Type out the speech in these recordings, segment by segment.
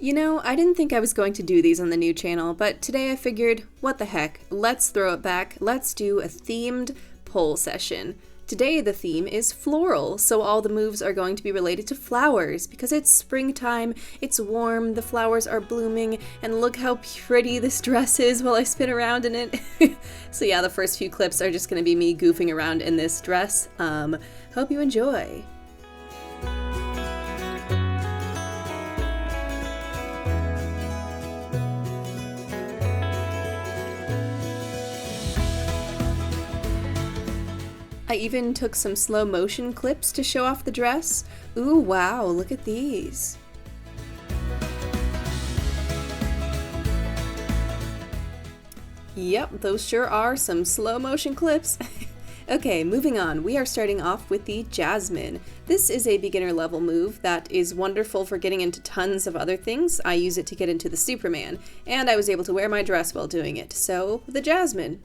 You know, I didn't think I was going to do these on the new channel, but today I figured, what the heck, let's throw it back, let's do a themed poll session. Today the theme is floral, so all the moves are going to be related to flowers, because it's springtime, it's warm, the flowers are blooming, and look how pretty this dress is while I spin around in it. So yeah, the first few clips are just going to be me goofing around in this dress. Hope you enjoy. I even took some slow motion clips to show off the dress. Ooh, wow, look at these. Yep, those sure are some slow motion clips. Okay, moving on. We are starting off with the Jasmine. This is a beginner level move that is wonderful for getting into tons of other things. I use it to get into the Superman, and I was able to wear my dress while doing it. So, the Jasmine.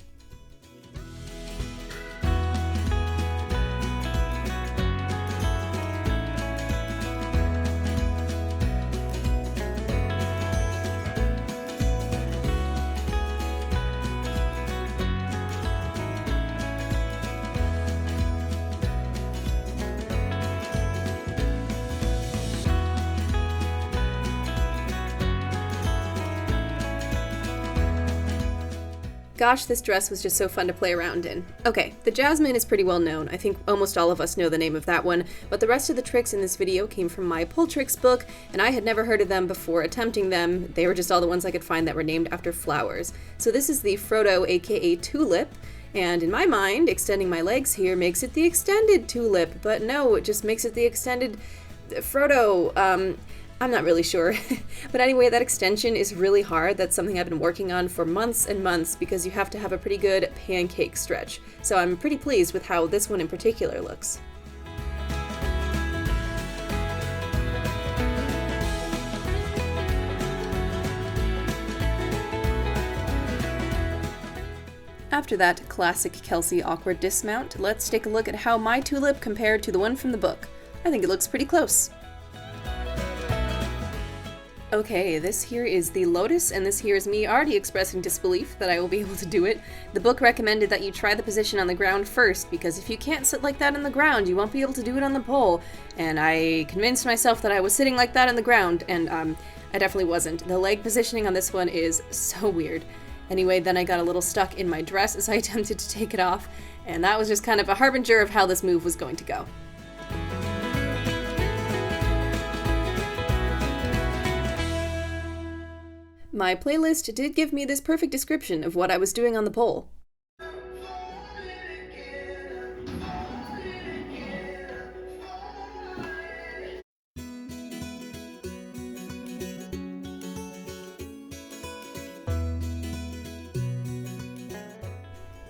Gosh, this dress was just so fun to play around in. Okay, the Jasmine is pretty well known. I think almost all of us know the name of that one, but the rest of the tricks in this video came from my Pull Tricks book, and I had never heard of them before attempting them. They were just all the ones I could find that were named after flowers. So this is the Frodo, aka Tulip, and in my mind, extending my legs here makes it the extended Tulip, but no, it just makes it the extended Frodo. I'm not really sure. But anyway, that extension is really hard. That's something I've been working on for months and months because you have to have a pretty good pancake stretch. So I'm pretty pleased with how this one in particular looks. After that classic Kelsey awkward dismount, let's take a look at how my tulip compared to the one from the book. I think it looks pretty close. Okay, this here is the Lotus, and this here is me already expressing disbelief that I will be able to do it. The book recommended that you try the position on the ground first, because if you can't sit like that on the ground, you won't be able to do it on the pole. And I convinced myself that I was sitting like that on the ground, and I definitely wasn't. The leg positioning on this one is so weird. Anyway, then I got a little stuck in my dress as I attempted to take it off, and that was just kind of a harbinger of how this move was going to go. My playlist did give me this perfect description of what I was doing on the pole.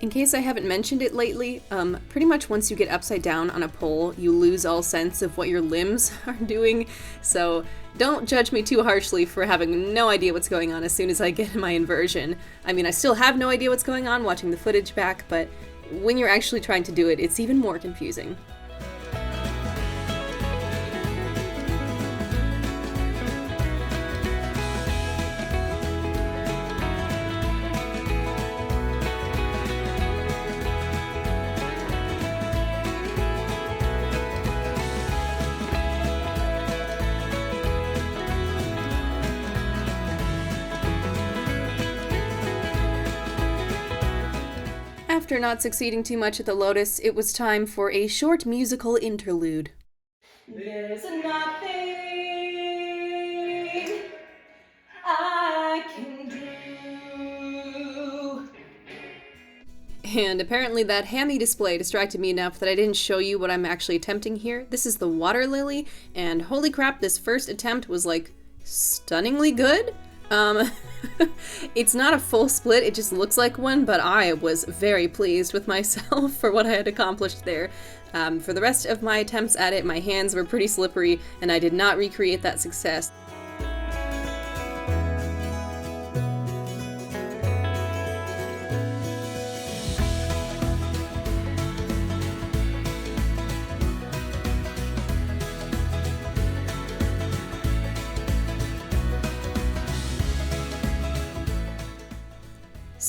In case I haven't mentioned it lately, pretty much once you get upside down on a pole, you lose all sense of what your limbs are doing, so don't judge me too harshly for having no idea what's going on as soon as I get in my inversion. I mean, I still have no idea what's going on watching the footage back, but when you're actually trying to do it, it's even more confusing. After not succeeding too much at the Lotus, it was time for a short musical interlude. There's nothing I can do. And apparently that hammy display distracted me enough that I didn't show you what I'm actually attempting here. This is the water lily, and holy crap, this first attempt was like stunningly good. It's not a full split, it just looks like one, but I was very pleased with myself for what I had accomplished there. For the rest of my attempts at it, my hands were pretty slippery, and I did not recreate that success.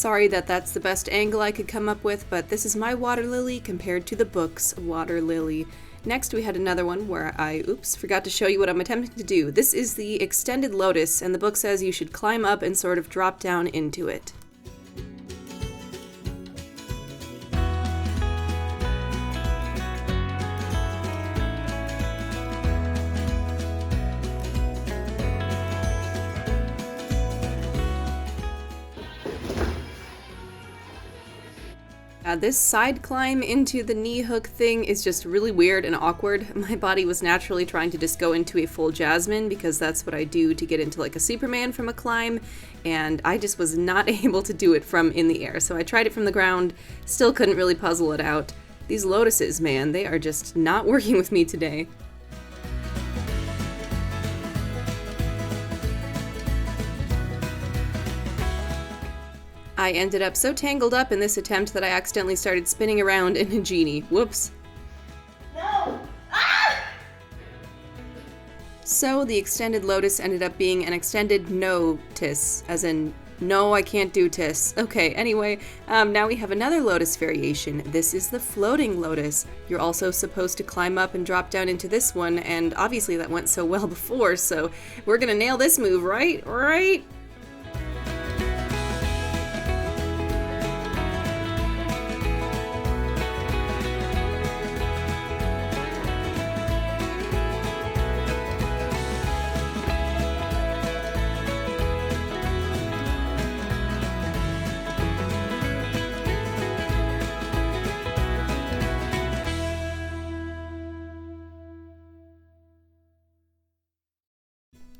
sorry that that's the best angle I could come up with, but this is my water lily compared to the book's water lily. Next, we had another one where I, forgot to show you what I'm attempting to do. This is the extended lotus, and the book says you should climb up and sort of drop down into it. This side climb into the knee hook thing is just really weird and awkward. My body was naturally trying to just go into a full Jasmine because that's what I do to get into like a Superman from a climb, and I just was not able to do it from in the air. So I tried it from the ground, still couldn't really puzzle it out. These lotuses, man, they are just not working with me today. I ended up so tangled up in this attempt that I accidentally started spinning around in a genie. Whoops. No! Ah! So the extended lotus ended up being an extended no-tis, as in, no, I can't do tis. Okay, anyway, now we have another lotus variation. This is the floating lotus. You're also supposed to climb up and drop down into this one, and obviously that went so well before, so we're gonna nail this move, right? Right?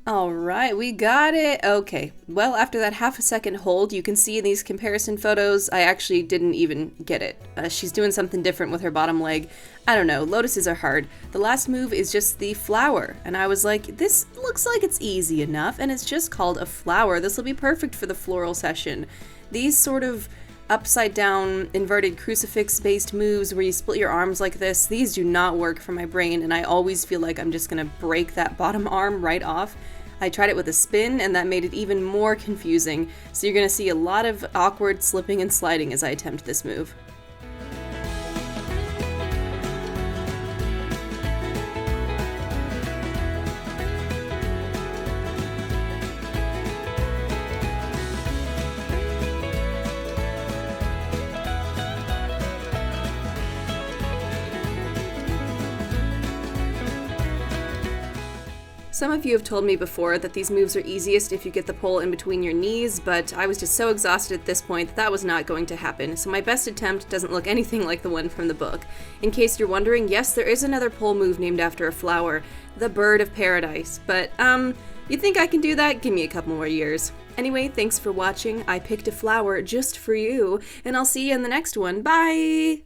Alright, we got it! Okay, well, after that half a second hold, you can see in these comparison photos, I actually didn't even get it. She's doing something different with her bottom leg. I don't know, lotuses are hard. The last move is just the flower, and I was like, this looks like it's easy enough, and it's just called a flower. This will be perfect for the floral session. These sort of upside down inverted crucifix based moves where you split your arms like this, these do not work for my brain, and I always feel like I'm just gonna break that bottom arm right off. I tried it with a spin and that made it even more confusing, so you're gonna see a lot of awkward slipping and sliding as I attempt this move. Some of you have told me before that these moves are easiest if you get the pole in between your knees, but I was just so exhausted at this point that that was not going to happen, so my best attempt doesn't look anything like the one from the book. In case you're wondering, yes, there is another pole move named after a flower, the Bird of Paradise, but, you think I can do that? Give me a couple more years. Anyway, thanks for watching. I picked a flower just for you, and I'll see you in the next one. Bye!